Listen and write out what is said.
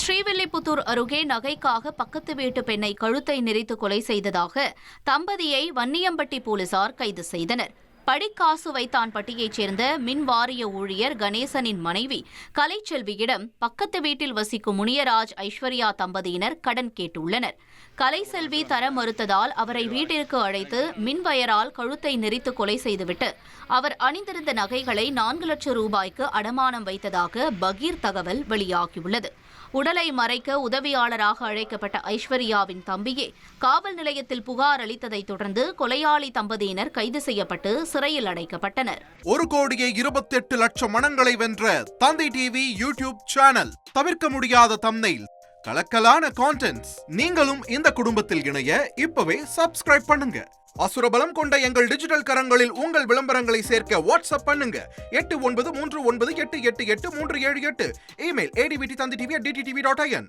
ஸ்ரீவில்லிபுத்தூர் அருகே நகைக்காக பக்கத்து வீட்டு பெண்ணை கழுத்தை நெரித்து கொலை செய்ததாக தம்பதியை வன்னியம்பட்டி போலீசார் கைது செய்தனர். படிக்காசு வைத்தான்பட்டியைச் சேர்ந்த மின் வாரிய ஊழியர் கணேசனின் மனைவி கலைச்செல்வியிடம் பக்கத்து வீட்டில் வசிக்கும் முனியராஜ், ஐஸ்வர்யா தம்பதியினர் கடன் கேட்டுள்ளனர். கலைசெல்வி தர மறுத்ததால் அவரை வீட்டிற்கு அழைத்து மின்வயரால் கழுத்தை நெரித்து கொலை செய்துவிட்டு அவர் அணிந்திருந்த நகைகளை 4 லட்சம் ரூபாய்க்கு அடமானம் வைத்ததாக பகீர் தகவல் வெளியாகியுள்ளது. உடலை மறைக்க உதவியாளராக அழைக்கப்பட்ட ஐஸ்வர்யாவின் தம்பியே காவல் நிலையத்தில் புகார் அளித்ததைத் தொடர்ந்து கொலையாளி தம்பதியினர் கைது செய்யப்பட்டு சிறையில் அடைக்கப்பட்டனர். 1,28,00,000 மனங்களை வென்ற தந்தி டிவி யூடியூப் சேனல். தவிர்க்க முடியாத தம்ப்நெயில், கலக்கலான கான்டென்ட்ஸ். நீங்களும் இந்த குடும்பத்தில் இணைய இப்பவே சப்ஸ்கிரைப் பண்ணுங்க. அசுரபலம் கொண்ட எங்கள் டிஜிட்டல் கரங்களில் உங்கள் விளம்பரங்களை சேர்க்க வாட்ஸ்அப் பண்ணுங்க. 893988883778. Email advtthanditv@dttv.in.